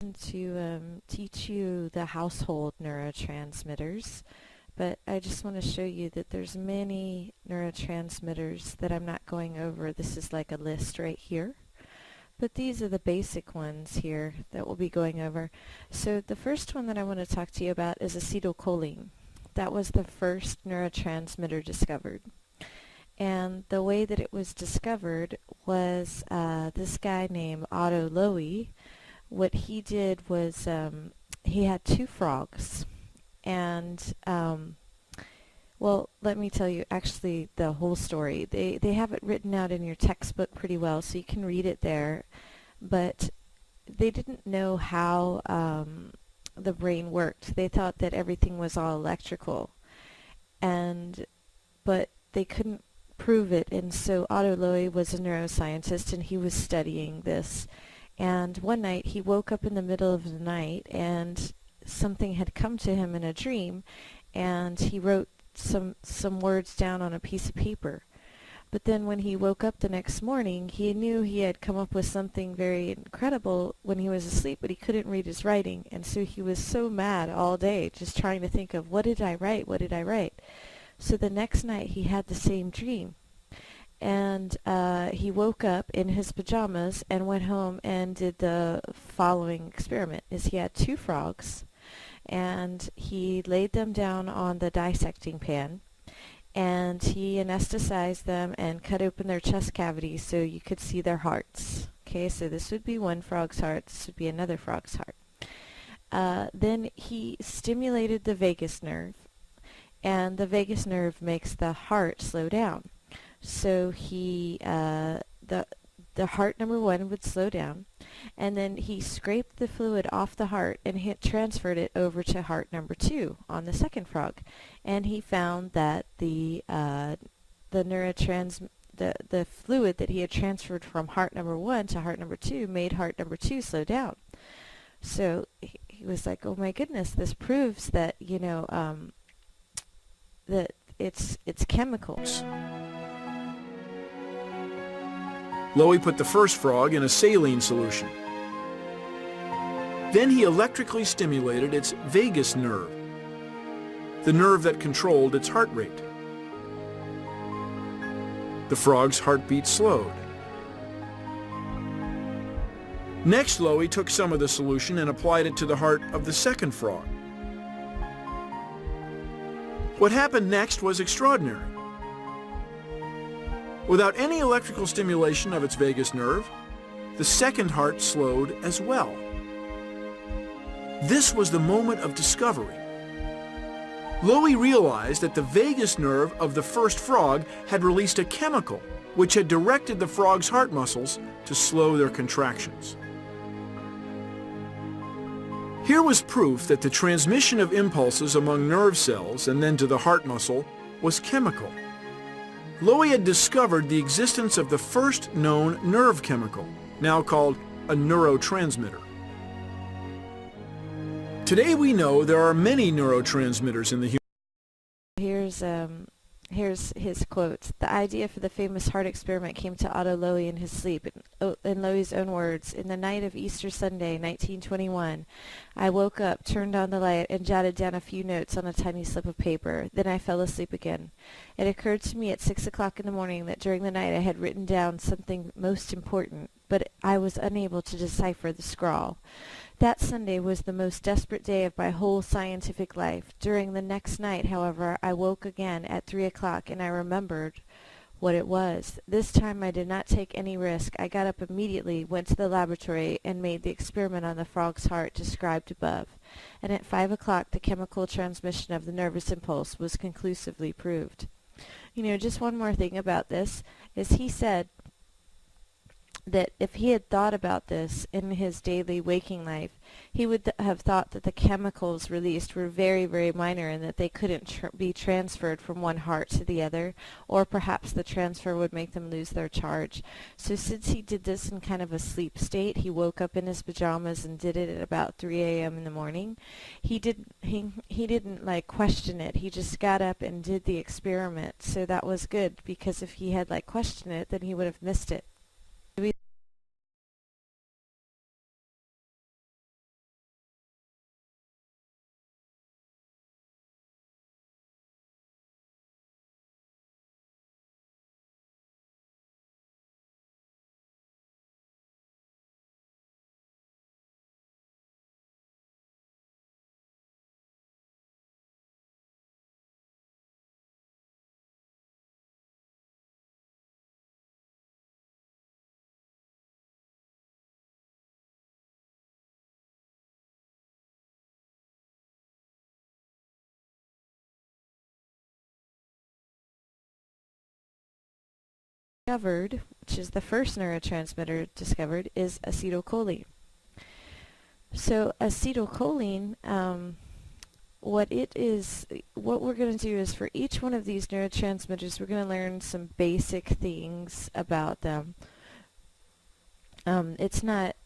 To teach you the household neurotransmitters, but I just want to show you that there's many neurotransmitters that I'm not going over. This is like a list right here, but these are the basic ones here that we'll be going over. So the first one that I want to talk to you about is acetylcholine. That was the first neurotransmitter discovered. And the way that it was discovered was this guy named Otto Loewy. What he did was he had two frogs, and well, let me tell you actually the whole story. They have it written out in your textbook pretty well, so you can read it there, but they didn't know how the brain worked. They thought that everything was all electrical, but they couldn't prove it, and so Otto Loewy was a neuroscientist, and he was studying this. And one night he woke up in the middle of the night and something had come to him in a dream, and he wrote some words down on a piece of paper. But then when he woke up the next morning, he knew he had come up with something very incredible when he was asleep, but he couldn't read his writing, and so he was so mad all day just trying to think of, what did I write? What did I write? So the next night he had the same dream. And he woke up in his pajamas and went home and did the following experiment. Is he had two frogs, and he laid them down on the dissecting pan, and he anesthetized them and cut open their chest cavities so you could see their hearts. Okay, so this would be one frog's heart, this would be another frog's heart. Then he stimulated the vagus nerve, and the vagus nerve makes the heart slow down. So the heart number one would slow down, and then he scraped the fluid off the heart and he transferred it over to heart number two on the second frog, and he found that the fluid that he had transferred from heart number one to heart number two made heart number two slow down. So he was like, oh my goodness, this proves that that it's chemicals. Loewy put the first frog in a saline solution. Then he electrically stimulated its vagus nerve, the nerve that controlled its heart rate. The frog's heartbeat slowed. Next, Loewy took some of the solution and applied it to the heart of the second frog. What happened next was extraordinary. Without any electrical stimulation of its vagus nerve, the second heart slowed as well. This was the moment of discovery. Loewy realized that the vagus nerve of the first frog had released a chemical which had directed the frog's heart muscles to slow their contractions. Here was proof that the transmission of impulses among nerve cells and then to the heart muscle was chemical. Loewy had discovered the existence of the first known nerve chemical, now called a neurotransmitter. Today we know there are many neurotransmitters in the human. Here's his quote. The idea for the famous heart experiment came to Otto Loewy in his sleep. In Loewy's own words, in the night of Easter Sunday, 1921, I woke up, turned on the light, and jotted down a few notes on a tiny slip of paper. Then I fell asleep again. It occurred to me at 6 o'clock in the morning that during the night I had written down something most important, but I was unable to decipher the scrawl. That Sunday was the most desperate day of my whole scientific life. During the next night, however, I woke again at 3 o'clock, and I remembered what it was. This time I did not take any risk. I got up immediately, went to the laboratory, and made the experiment on the frog's heart described above. And at 5 o'clock the chemical transmission of the nervous impulse was conclusively proved. Just one more thing about this is he said that if he had thought about this in his daily waking life, he would have thought that the chemicals released were very, very minor and that they couldn't be transferred from one heart to the other, or perhaps the transfer would make them lose their charge. So since he did this in kind of a sleep state, he woke up in his pajamas and did it at about 3 a.m. in the morning. He didn't like question it. He just got up and did the experiment. So that was good, because if he had questioned it, then he would have missed it. discovered, which is the first neurotransmitter discovered, is acetylcholine. So acetylcholine, what we're going to do is for each one of these neurotransmitters, we're going to learn some basic things about them. It's not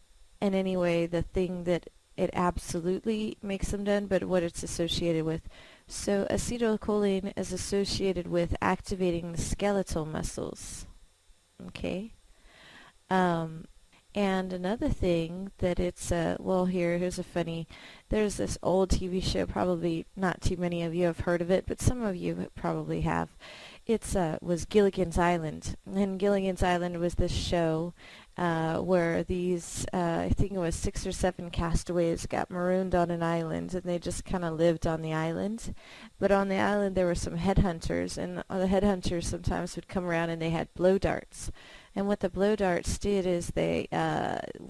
in any way the thing that it absolutely makes them done, but what it's associated with. So acetylcholine is associated with activating the skeletal muscles. Okay. And another thing that it's, here's a funny, there's this old TV show, probably not too many of you have heard of it, but some of you probably have. It's, was Gilligan's Island. And Gilligan's Island was this show where these, I think it was 6 or 7 castaways got marooned on an island, and they just kind of lived on the island. But on the island there were some headhunters, and the headhunters sometimes would come around and they had blow darts. And what the blow darts did is they,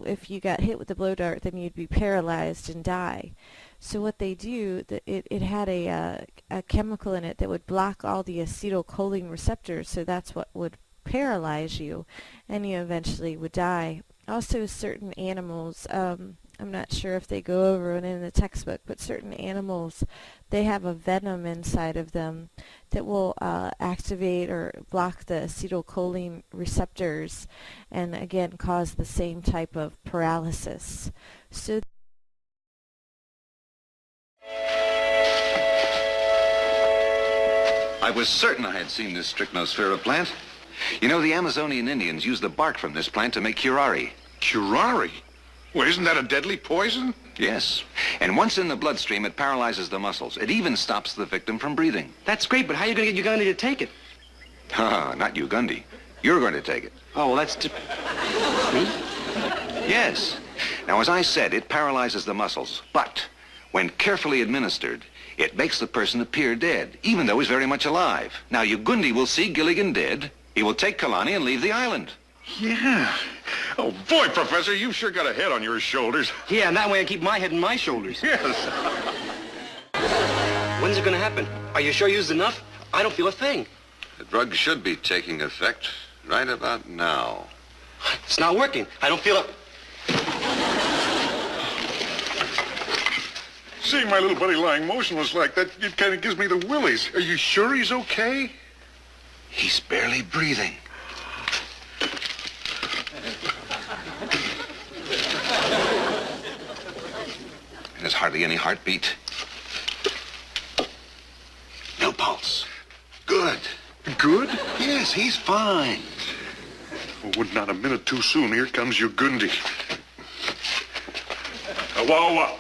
if you got hit with the blow dart, then you'd be paralyzed and die. So what they do, it had a chemical in it that would block all the acetylcholine receptors, so that's what would paralyze you, and you eventually would die. Also, certain animals, I'm not sure if they go over it in the textbook, but certain animals, they have a venom inside of them that will activate or block the acetylcholine receptors and again cause the same type of paralysis. So I was certain I had seen this strychnosphere plant. You know, the Amazonian Indians use the bark from this plant to make curare. Curare? Well, isn't that a deadly poison? Yes. And once in the bloodstream, it paralyzes the muscles. It even stops the victim from breathing. That's great, but how are you going to get Ugandi to take it? Not Ugandi. You're going to take it. Oh, well, that's... Me? Yes. Now, as I said, it paralyzes the muscles. But when carefully administered, it makes the person appear dead, even though he's very much alive. Now, Ugundi will see Gilligan dead. He will take Kalani and leave the island. Yeah. Oh, boy, Professor, you've sure got a head on your shoulders. Yeah, and that way I keep my head in my shoulders. Yes. When's it going to happen? Are you sure you used enough? I don't feel a thing. The drug should be taking effect right about now. It's not working. I don't feel a... Seeing my little buddy lying motionless like that, it kind of gives me the willies. Are you sure he's okay? He's barely breathing. There's hardly any heartbeat. No pulse. Good. Good? Yes, he's fine. Oh, would not a minute too soon. Here comes Ugundi. Awa.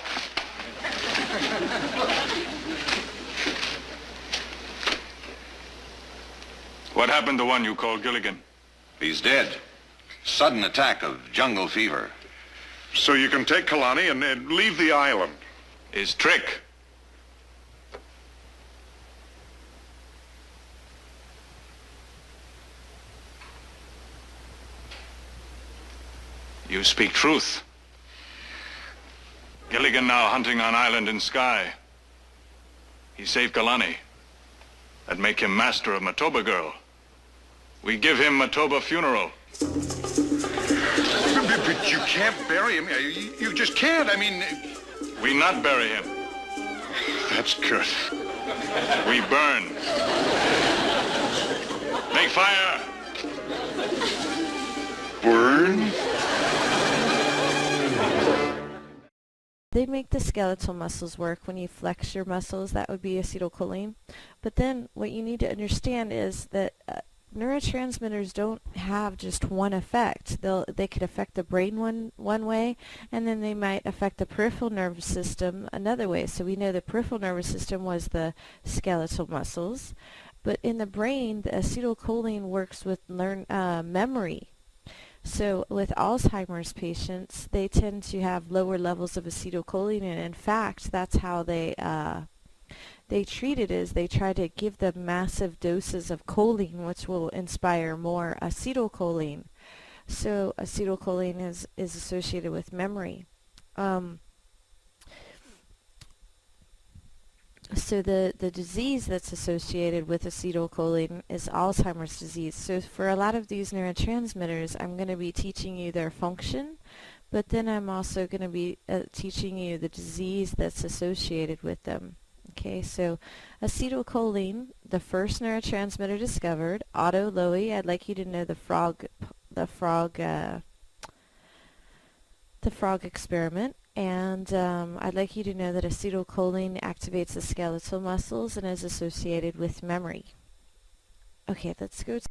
What happened to one you call Gilligan? He's dead. Sudden attack of jungle fever. So you can take Kalani and leave the island. His trick. You speak truth. Gilligan now hunting on island and sky. He saved Kalani. That make him master of Matoba girl. We give him Matoba funeral. But you can't bury him. You just can't. I mean... We not bury him. That's good. We burn. Make fire. Burn? they make the skeletal muscles work. When you flex your muscles, that would be acetylcholine. But then what you need to understand is that neurotransmitters don't have just one effect. They could affect the brain one way, and then they might affect the peripheral nervous system another way. So we know the peripheral nervous system was the skeletal muscles, but in the brain, the acetylcholine works with memory. So with Alzheimer's patients, they tend to have lower levels of acetylcholine, and in fact, that's how they treat it. Is they try to give them massive doses of choline, which will inspire more acetylcholine. So acetylcholine is associated with memory. So the disease that's associated with acetylcholine is Alzheimer's disease. So for a lot of these neurotransmitters, I'm going to be teaching you their function, but then I'm also going to be teaching you the disease that's associated with them. Okay, so acetylcholine, the first neurotransmitter discovered. Otto Lowy, I'd like you to know the frog experiment. And I'd like you to know that acetylcholine activates the skeletal muscles and is associated with memory. Okay, let's go